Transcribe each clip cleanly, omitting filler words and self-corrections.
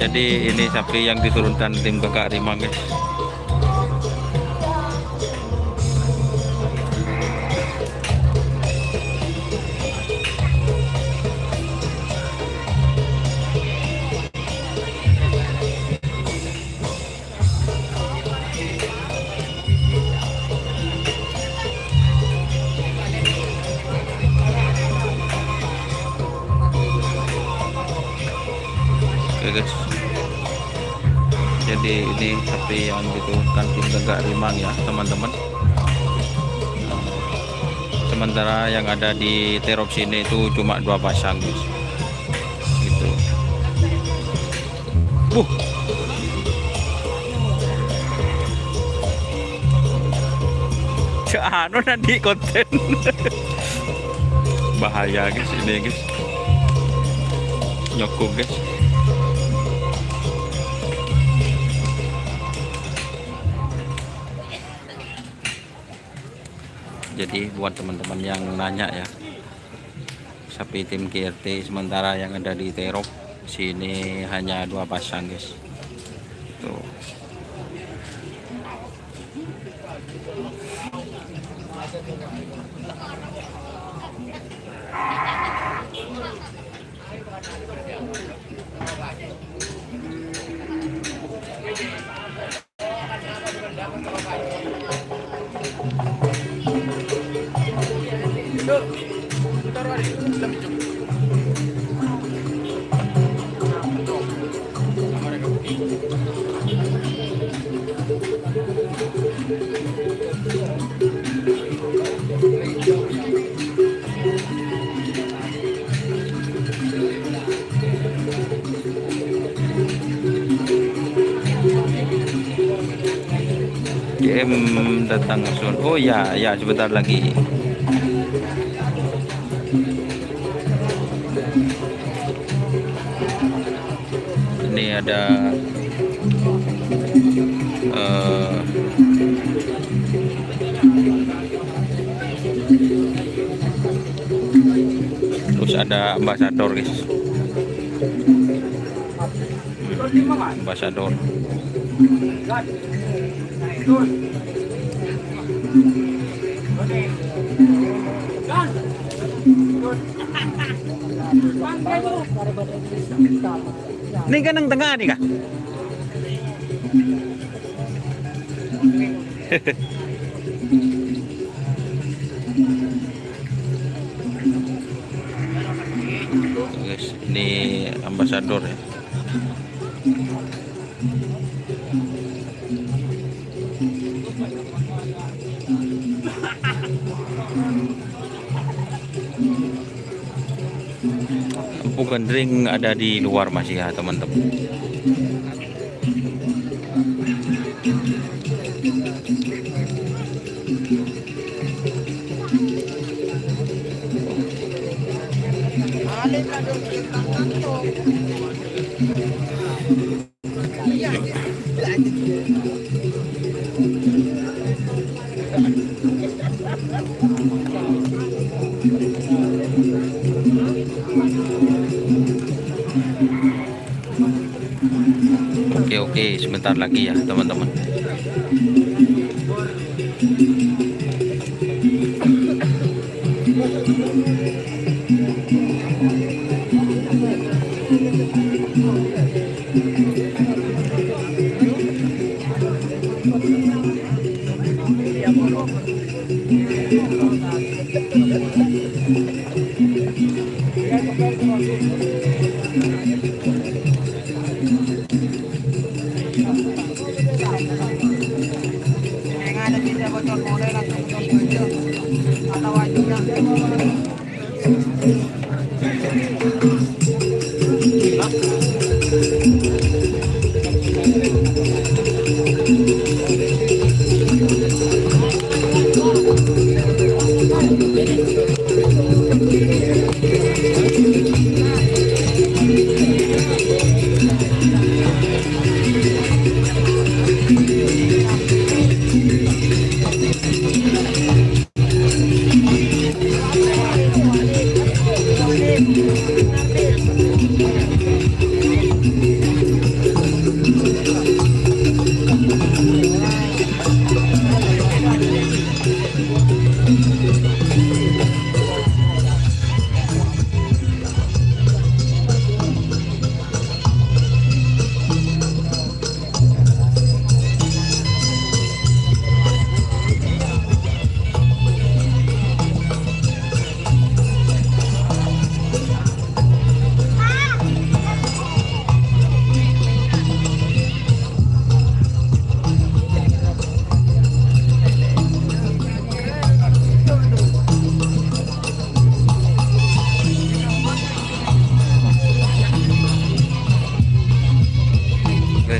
Jadi ini sapi yang diturunkan tim Kakak Rimang, guys. Oke, guys. Jadi ini sapi yang diturunkan tim Kakak Rimang ya, teman-teman. Sementara yang ada di Terop sini itu cuma 2 pasang, guys. Gitu. Anu nanti konten. Bahaya, guys, ini, guys. Nyokok, guys. Jadi buat teman-teman yang nanya ya, sapi tim GRT sementara yang ada di Terop sini hanya 2 pasang, guys. Tuh. GM datang langsung. Oh ya, ya sebentar lagi. Ini ada terus ada ambasador, guys. Ambasador. Ini kan yang tengah nih, Kak. Guys, ini ambasador ya. Empuk gendring ada di luar masih ya, teman-teman. Oke, sebentar lagi ya, teman-teman.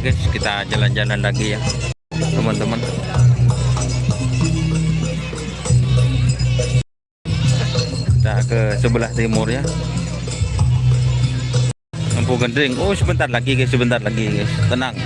guys, kita jalan-jalan lagi ya teman-teman. Kita ke sebelah timur ya, Empu Gendring. Oh sebentar lagi guys, tenang.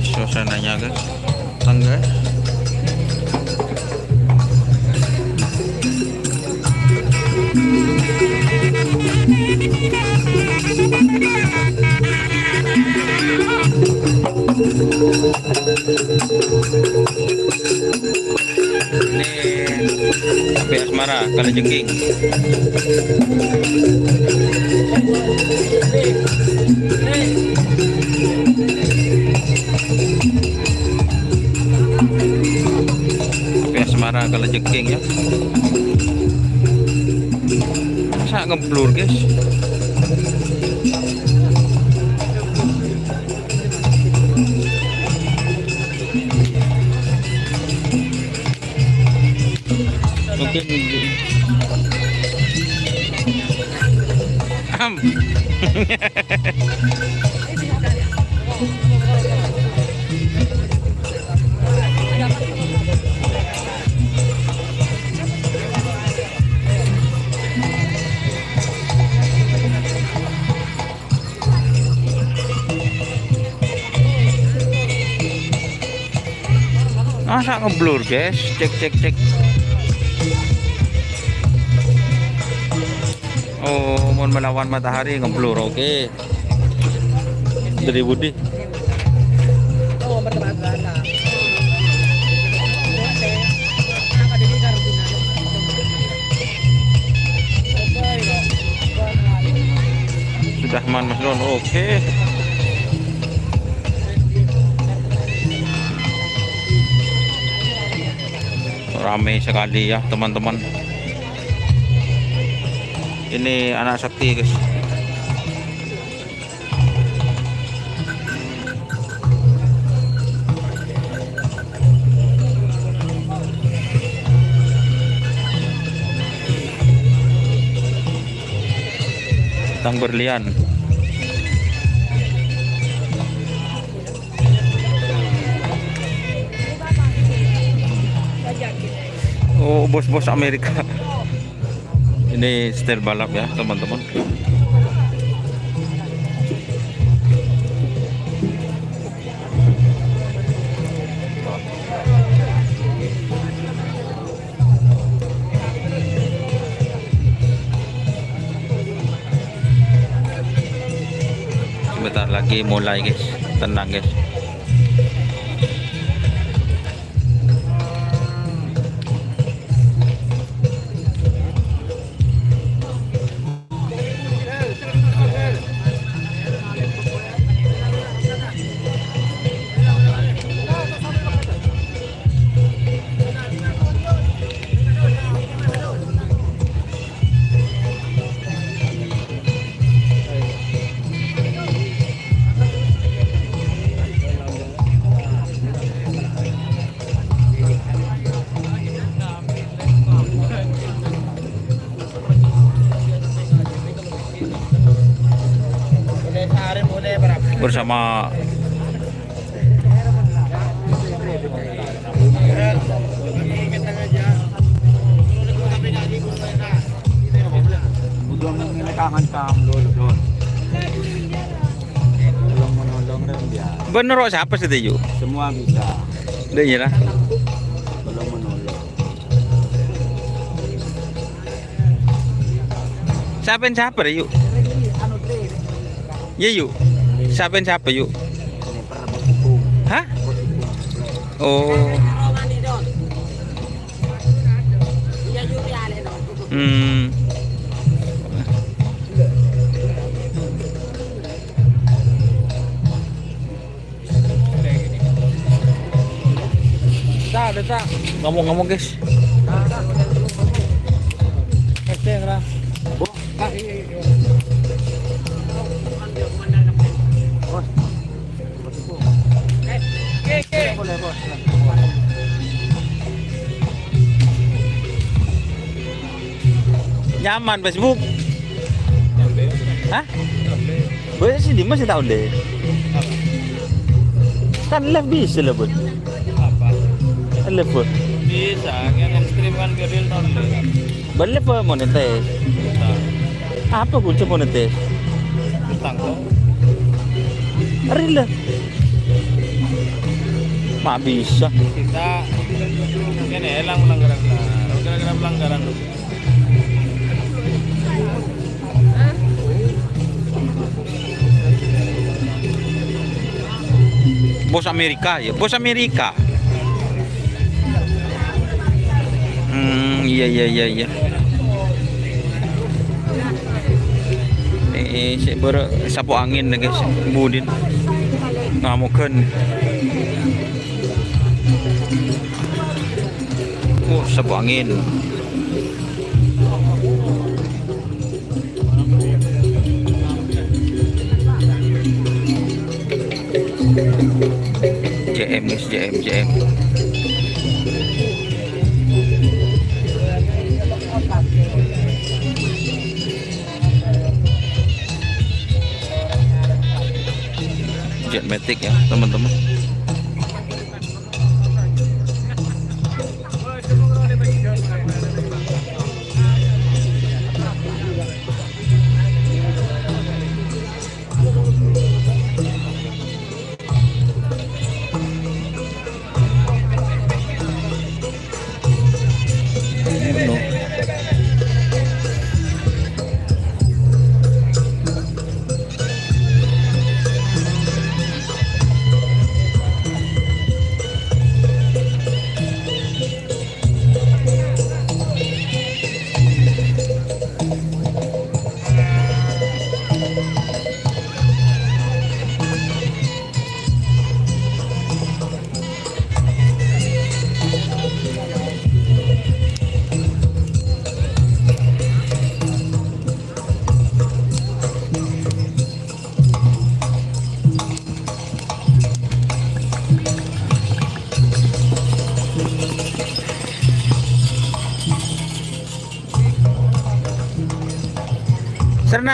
Suasananya guys, tangga. Ini Cafe Asmara Kalajengking. Asmara Kalajengking ya. Masa ngeblur guys. Mungkin masa ngeblur guys, cek. Oh mau melawan matahari ngeblur. Oke. Dari Budi. Sudah man Mas Don. Oke. Ramai sekali ya teman-teman. Ini anak sakti guys. Tang berlian. Oh bos-bos Amerika. Ini setir balap ya teman-teman. Sebentar lagi mulai guys, tenang guys. Bersama bener kok siapa sih Teju? Semua bisa. Udah ya lah. Belum menolong. Siapa yuk? Ya yuk. Siapa yuk? Hah? Oh. Ngomong-ngomong guys. Oh, Boleh, bos. nyaman Facebook. Hah? Boleh sih di masih tahu deh. Kan live bisa lah bud. Apa? Live bud. Bisa, yang stream kan biar real tahun deh. Boleh apa monetis? Apa kunci monetis? Tentang kok. Real lah. Mak bisa. Kita ini hilang pelanggaran lah. Gara-gara pelanggaran tuh. Bos Amerika ya, bos Amerika. Iya iya iya iya. Saya sapu angin lagi budin ngamukan. Oh sapu angin. JM guys, JM. Jet Matic ya teman-teman.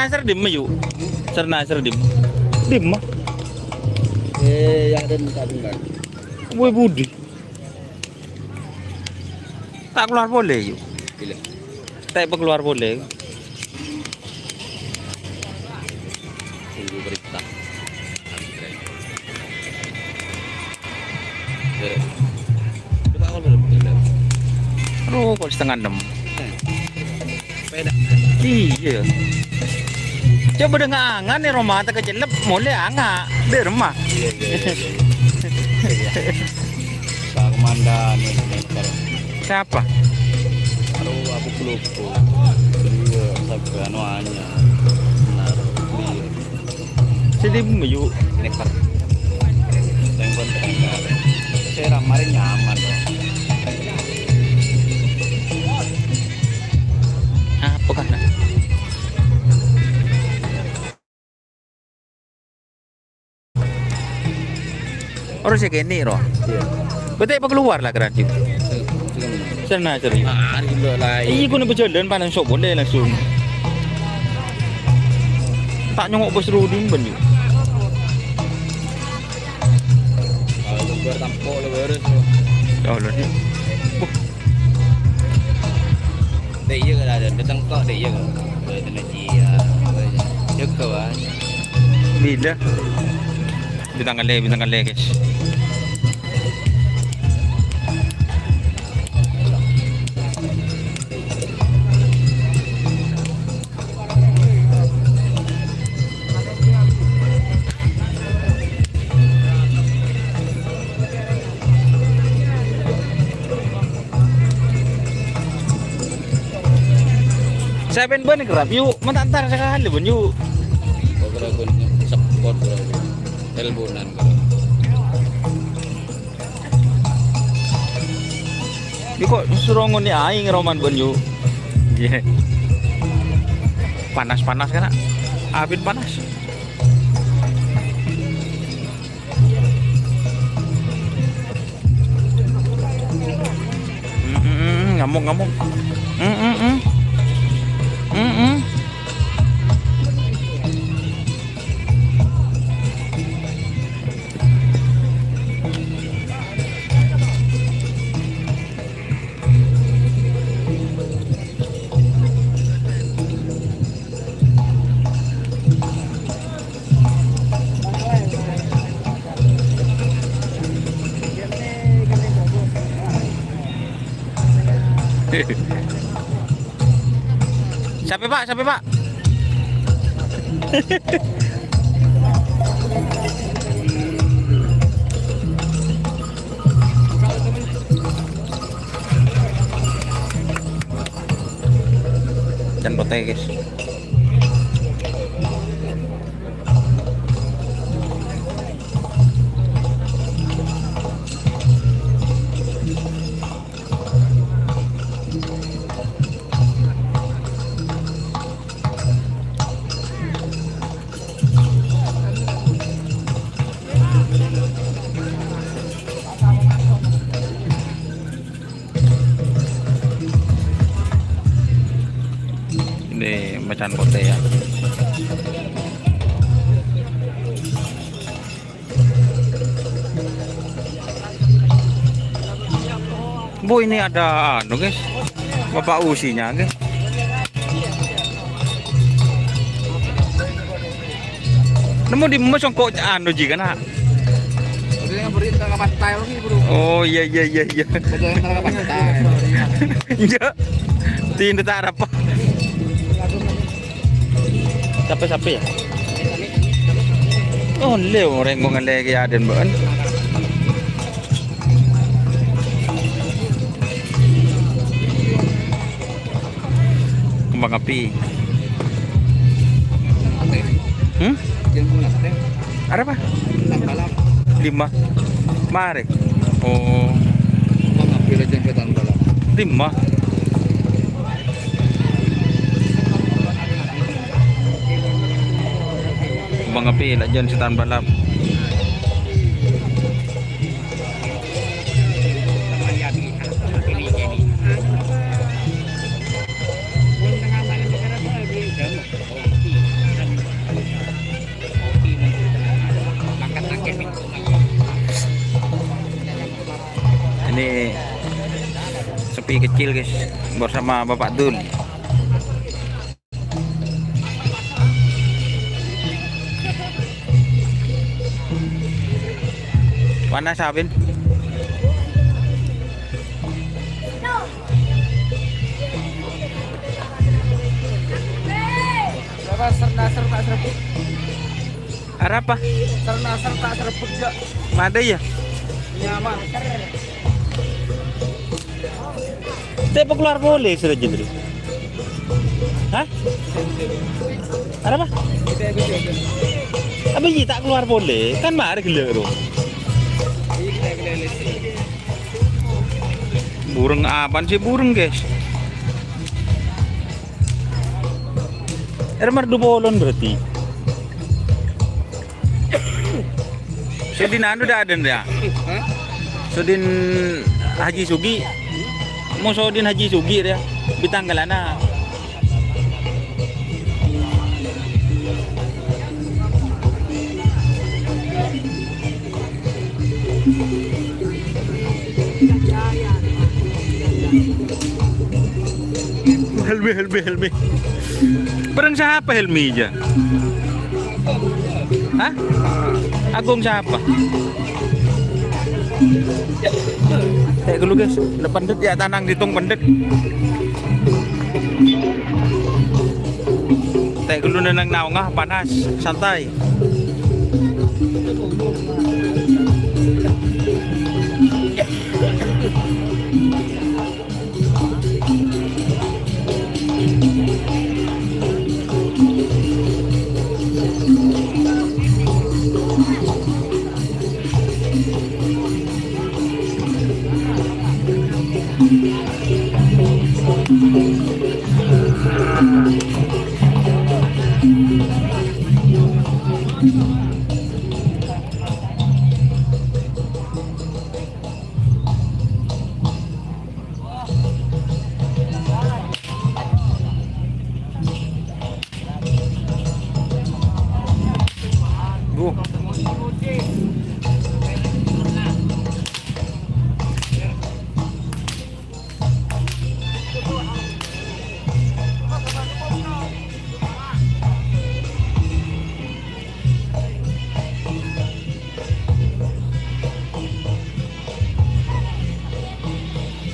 Ser dim yuk. Ser dim. Dim mah. Yang ada minta dengar. Woi budi. Tak keluar boleh yuk. Bila. Tak keluar boleh. Tunggu berita. Coba awal belum. Aduh, kok setengah 6. Sepeda. Iya. Coba dengan angan nih rumah tak kecelep mulai angga di rumah. Iya. Pak Komandan ini sekarang. Siapa? Aduh, aku peluku. Iya, sampai anuannya. Benar. Iya. Sedih yuk. Nekar. Yang penting enggak. Saya ramai nyaman loh. Apa kan? Orang sih gini roh. Iya. Betul apa keluar lah keran yuk. Sana ceri. Hari dulu lah. Iya, guna berjalan panen sok boleh langsung. Tak nyongok bos Rudin ben yuk. Kalau gue tampok lo beres. Oh loh. Dek iya kan ada tengkok dek iya kan. Ada Najia. Jaga wah. Bila? Bintang kali guys. Saya pengen kerap yuk, mentantar sekali pun yuk. Kalau pun support kalau teleponan kalau. Di kok surongon ni aing Roman Bonju. Iya. Panas-panas kan? Abin panas. Ngamuk-ngamuk. Siapa Pak? Siapa Pak? Dan bote guys. Ini macan bote ya. Bu, ini ada anu guys, bapak usinya guys. Nemu di mesong kok anu juga nak. Oh iya iya iya iya. Iya. Tidak tak apa. Sampai ya? Oh, leo rengongan lagi ada ban. Kembang api. Ada apa? 5. Mari. Oh. Kembang api lejeng setan balap. 5. Kembang api lejeng setan balap. Ini sepi kecil guys bersama Bapak Dul. Mana Sabin? Serta serput. Ada apa? Serta serput ya. Ada ya? Nyaman. Saya keluar boleh sudah jadi. Hah? Ada apa? Abis ini tak keluar boleh, kan mari gelo. Burung apaan sih burung guys? Merdu bolon berarti. Sudin anu dah ada ya? Sudin Haji Sugi. Mau Sudin Haji Sugi ya? Bitanggalana. Helmi. Barang siapa Helmi aja? Hah? Agung siapa? Kayak dulu guys, ada pendet ya tanang ditung pendet. Kayak dulu nenang naungah panas, santai.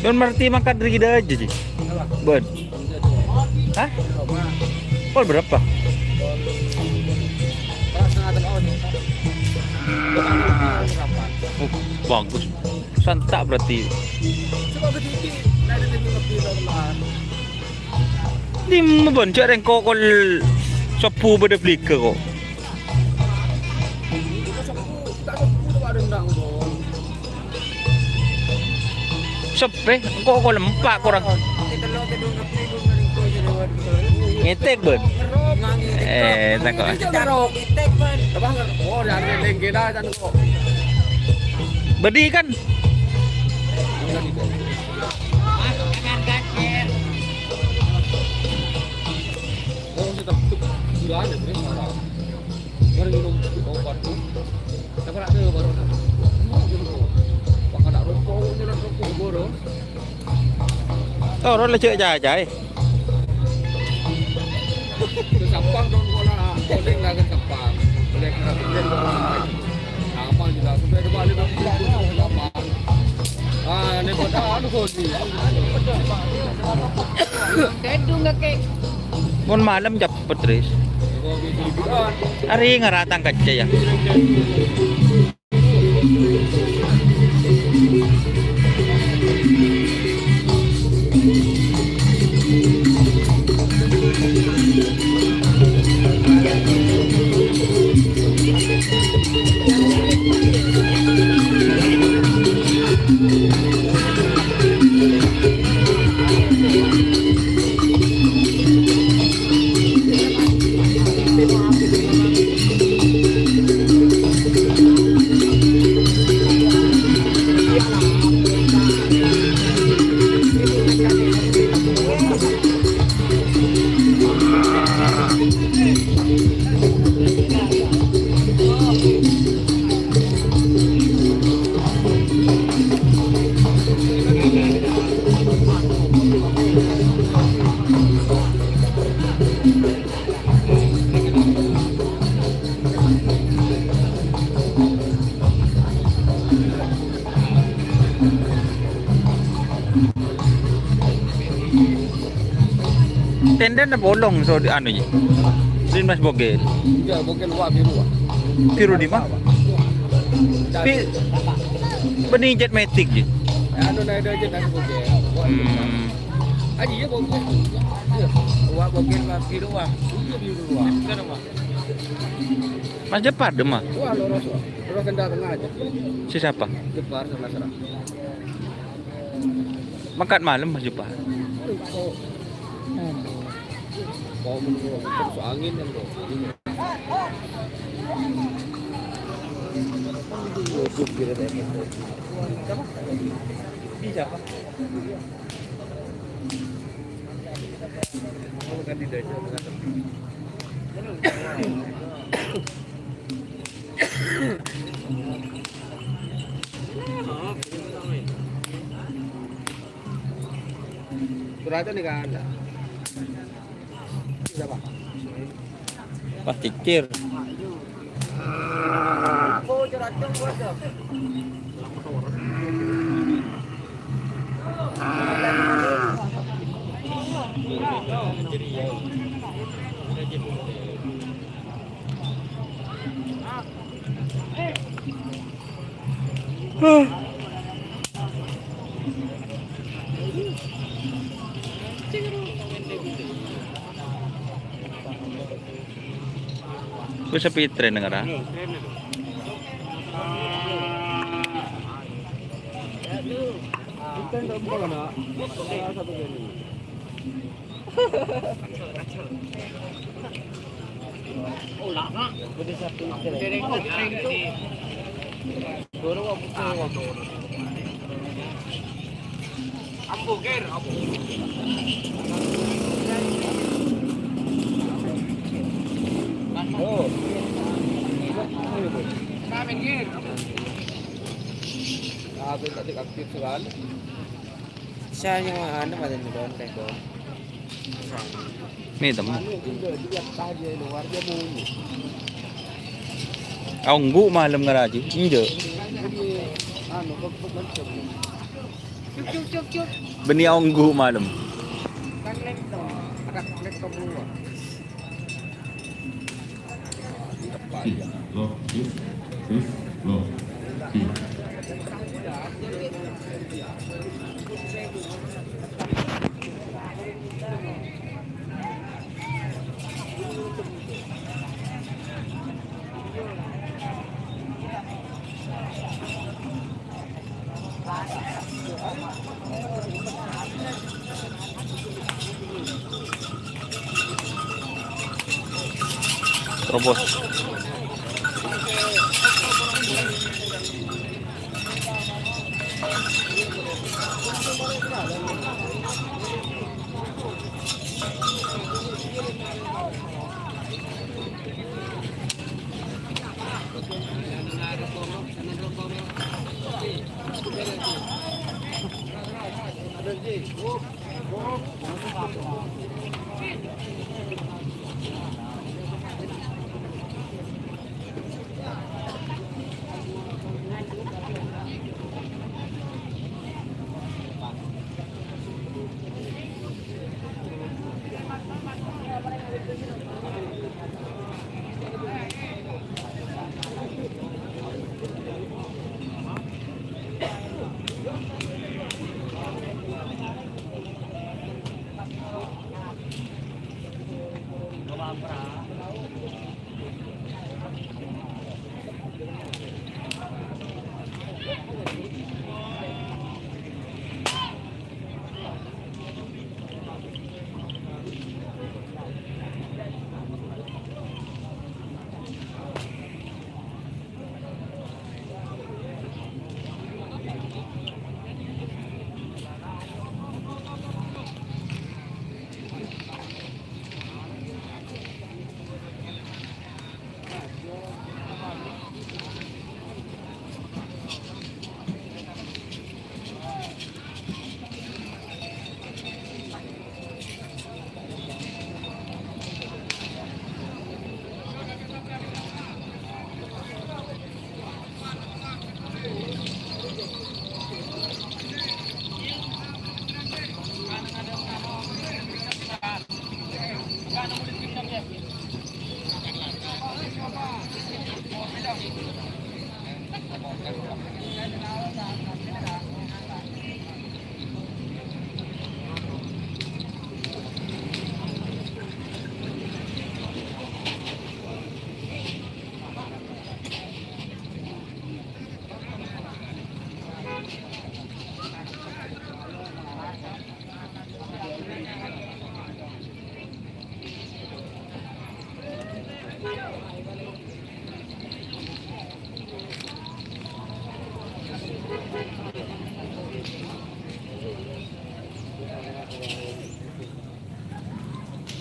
Yon marti makan dari kita aja sih. Ben. Hah? Pol berapa? Oh, bagus. Santak berarti. Di membentuk yang kok sapu pada flicker kok. Sepe, kok lempak kurang. Ngetek ben. Tak kok. Bedi kan? Oh, rồi là chợ dài chạy. Sampang dong bola, boleh nggak ke Sampang, boleh ke Pinjen bola, apa juga sudah ada balik ke Sampang. Ah, ini pada anu kau ni. Kedung nggak kek? Mon malam cepet Tris. Hari ngaratang kaca ya. Tenda na bolong so ano ni? Din mas bogel. Ya, mungkin luar biru. Biru di mana? Benih jet matic je. Anu naik aja dah bogel. Aji ya bogel. Luar bogel lah biru ah. Biru luar. Sekarang mah. Mas Jepar demah. Wah, loros. Loros tenda tengah aja. Si siapa? Jepar sebelah sana. Makan malam Mas Jepar. Kau menurut terus angin kan bro. Siapa? Bukan di desa. Berada nih kan? Siapa? Pas tikir. Bisa pitren negara. Oh. Aktif sekali. Siya yung ano ba din doon kay ko? Nih teman. Dia saja luar dia bunyi. Ông ngủ malam ngaraji. Injo. Jadi anu kok macam. Cuk. Benih onggu malam. Kan laptop. Ada laptop dua. Tepat. Terobos.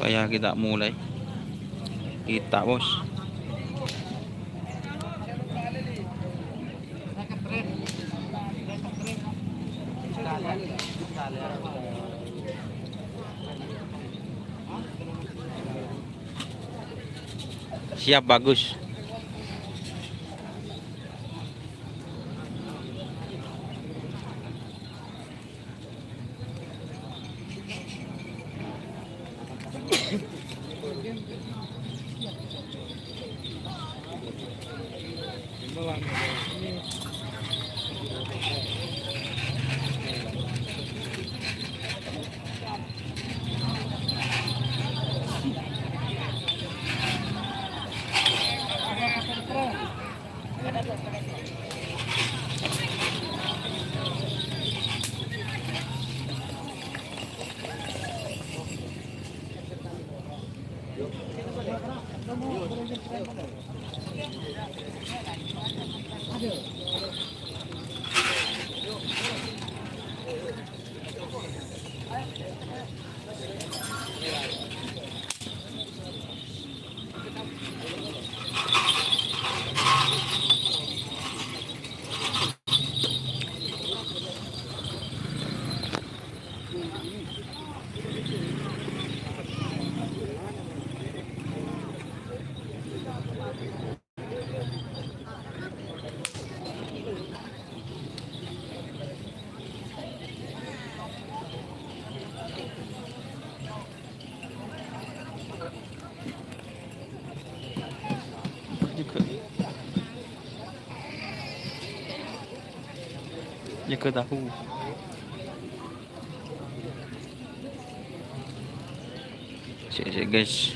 Kaya kita mulai. Kita bos. Siap bagus. Ya ke tahu. Sik guys.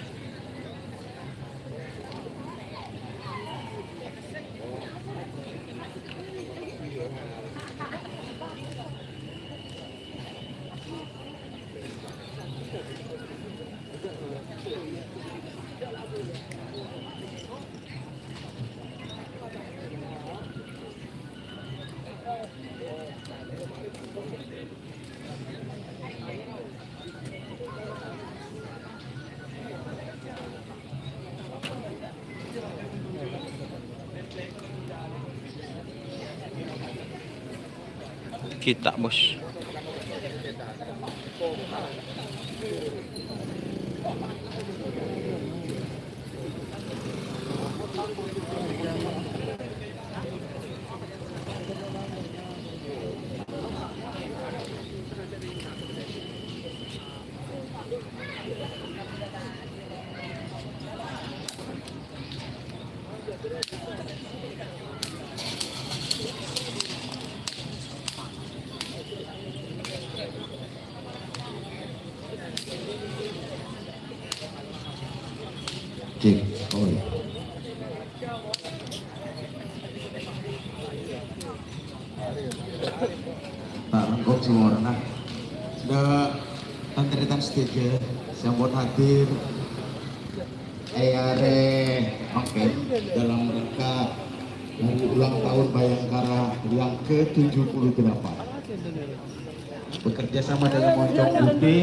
Kita bos. Cik, oh iya. Pak lengkap semua orang. Nah, sudah tantretan stage sambut hadir oke dalam rangka dari ulang tahun Bayangkara yang ke-78 bekerja sama dengan Moncong Budi.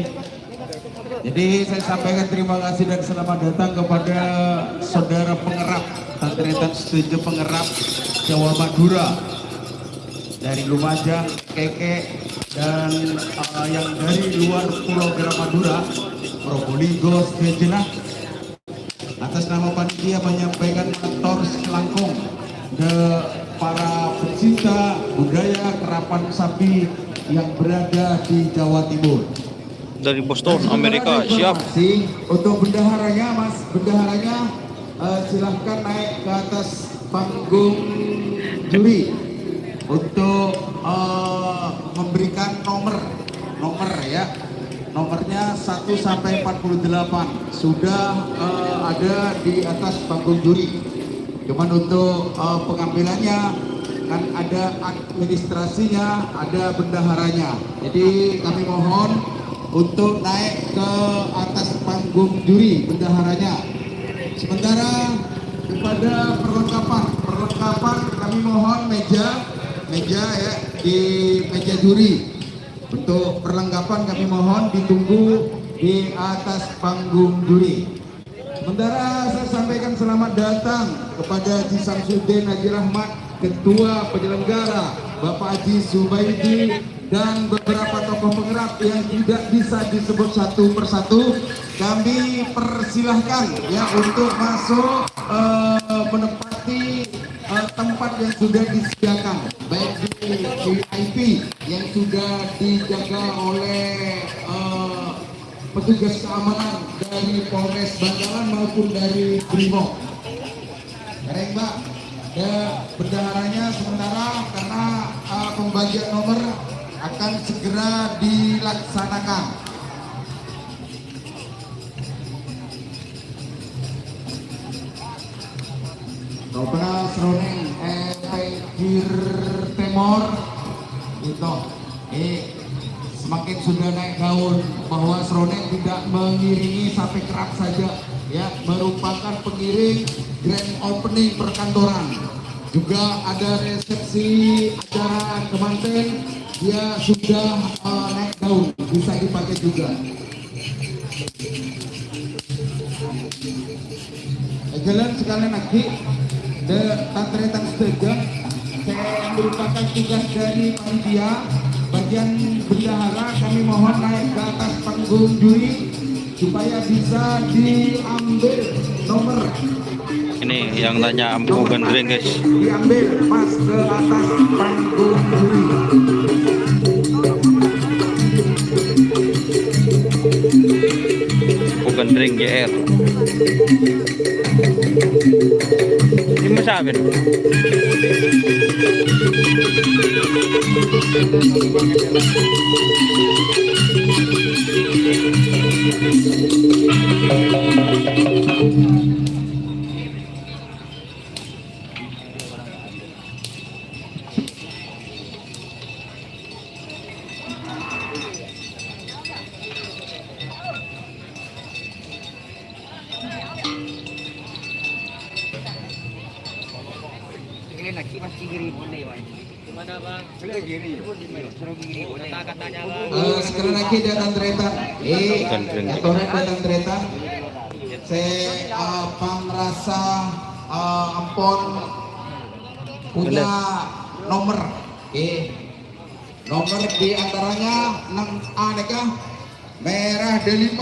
Jadi saya sampaikan terima kasih dan selamat datang kepada saudara pengerap tantretan setuju pengerap Jawa Madura dari Lumajang, Keke dan yang dari luar Pulau Madura, Probolinggo, sejenak. Atas nama panitia menyampaikan aktor selangkung ke para pecinta budaya kerapan sapi yang berada di Jawa Timur. Dari Boston, Amerika, siap. Untuk bendaharanya, Mas, bendaharanya silahkan naik ke atas panggung juri untuk memberikan nomor ya. Nomornya 1 sampai 48 sudah ada di atas panggung juri. Cuman untuk pengambilannya kan ada administrasinya, ada bendaharanya. Jadi kami mohon untuk naik ke atas panggung juri bendaharanya. Sementara kepada perlengkapan kami mohon meja ya di meja juri. Untuk perlengkapan kami mohon ditunggu di atas panggung juri. Sementara saya sampaikan selamat datang kepada Haji Samsudin Haji Rahmat, Ketua Penyelenggara, Bapak Haji Subaidi, dan beberapa tokoh penggerak yang tidak bisa disebut satu persatu. Kami persilahkan ya untuk masuk menempati tempat yang sudah disediakan, baik di VIP yang sudah dijaga oleh petugas keamanan dari Polres Bangkalan maupun dari Brimob. Baik Mbak, bendaharanya sementara karena pembagian nomor akan segera dilaksanakan. Dobra Sroneng Pekir Temor itu semakin sudah naik daun bahwa Sroneng tidak mengiringi sampai kerak saja ya, merupakan pengiring grand opening perkantoran. Juga ada resepsi acara kemanten, dia sudah naik daun, bisa dipakai juga. Jalan sekalian lagi tantretan seteja, saya merupakan tugas dari panitia bagian bendahara. Kami mohon naik ke atas panggung juri supaya bisa diambil nomor. Ini yang tanya Ambu Gendring guys. Diambil pas ke atas panggung juri. Bukan Gendring GR. Ini masabin. Ini lagi masih gini boleh, Bang. Gimana, Bang? Boleh gini. Suruh gini boleh. Kata-katanya, Bang. Sekali lagi datang tretan. Etoret datang tretan. Saya merasa ampun punya nomor. Nomor di antaranya 6A nikah merah D5.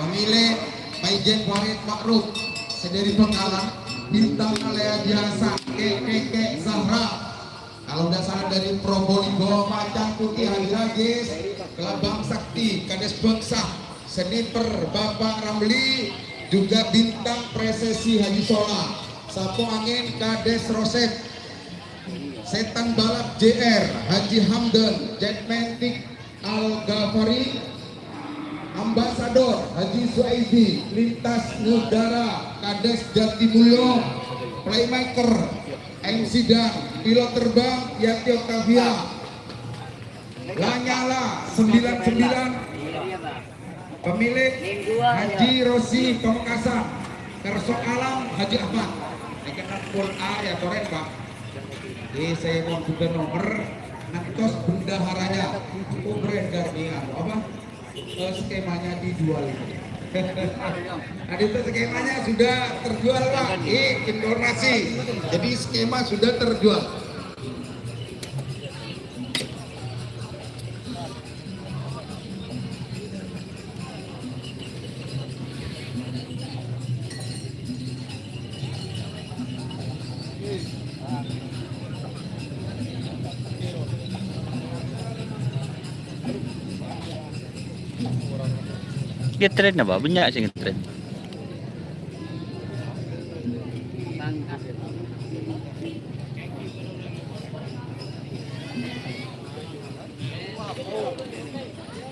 Pemilik Maijen Farid Makruf sendiri Bengkalan. Bintang Alea Biasa Keke Zahra. Kalau nggak salah dari Probolinggo Macan Putih Hadiragis Kelabang Sakti Kades Bangsa Sniper Bapak Ramli, juga Bintang Presesi Haji Sola Sapo Angin Kades Rosep, Setan Balap JR Haji Hamdan, Jetmatic Al Ghafari, Ambasador Haji Suaidi, Lintas Udara Kades Jatimulyo, Playmaker MC Dan, Pilot Terbang Yati Octavia, Lanyala 99, pemilik Haji Rosi Pamekasan, Kersok Alam Haji Ahmad. Ini kena full A ya Toren Pak. Jadi saya mau juga nomor nantos bendaharanya cukup beredar nih apa? Skemanya dijual ini. Nah, itu skemanya sudah terjual Pak. Informasi. Jadi skema sudah terjual. Nge-trend na ba? Banyak sih nge-trend.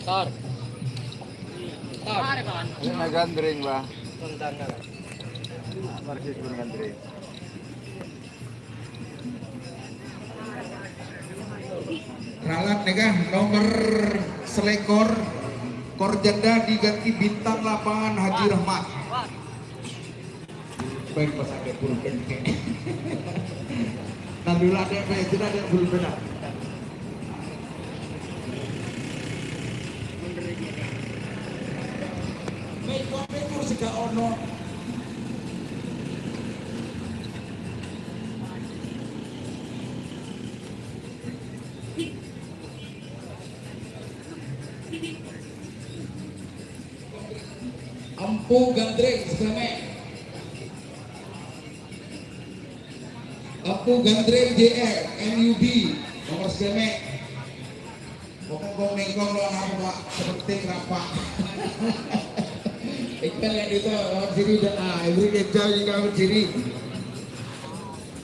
Tor. Ini nagandring ba? Tentang Marsis pun gandring. Ralat nikah nomor selekor Korjanda diganti bintang lapangan Haji Rahmat. Baik pas ada pulpen kayak. Nah dulu ada apa? Tidak ada pulpen. Mekor sega ono. Ampu Gandreng Segamek, Ampu Gandreng JR MUB nomor Segamek. Pokoknya nengkong lo apa seperti kenapa? Ikan yang itu nomor sini dan ini kecau juga nomor sini.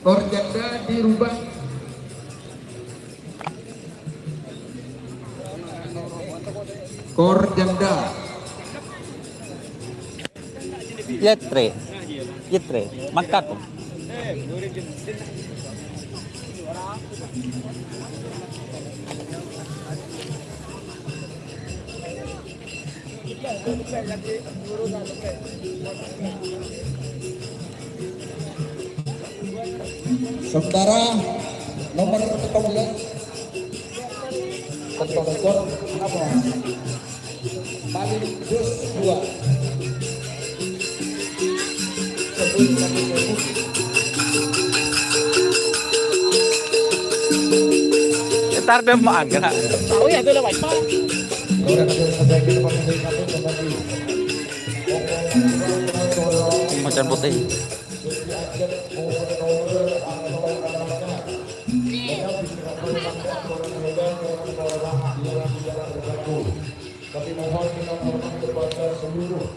Korjanda dirubah. Korjanda. Yetre. Yetre. Makat. Sementara nomor 14 Ketua apa? Paling terus 2. Ntar dia mau agak. Oh ya itu udah wifi. Macan putih. Kami mohon dengan hormat kepada seluruh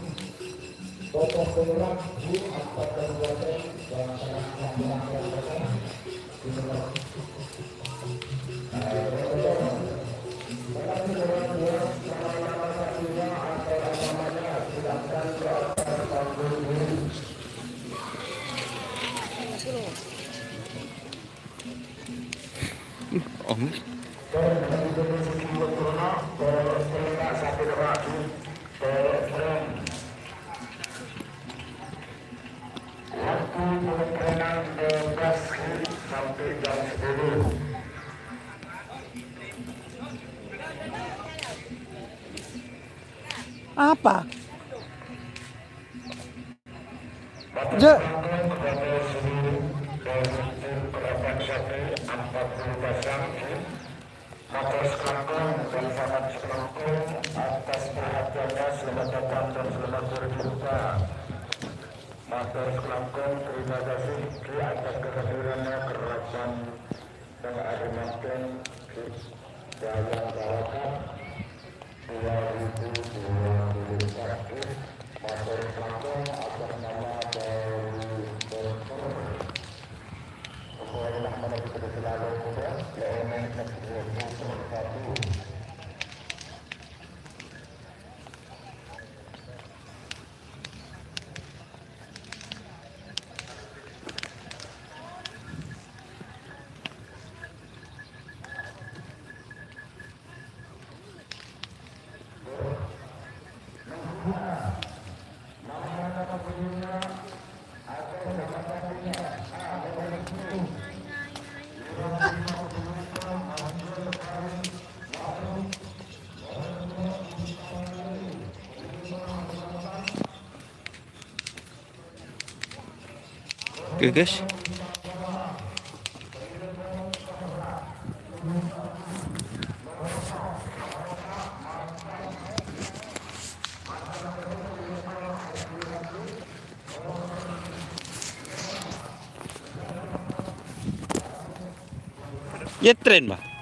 tokoh penggerak di empat kabupaten dan masyarakat yang Oh, Apa? Je. Matur selangkung, terima kasih di atas kehadirannya kerajaan dan adimaken di dalam rawakan 2021. Matur selangkung atas nama dari Dokter Sekolah Menuju Selalu Muda Leonen 2021. oke guys. Ya tren, Mbak.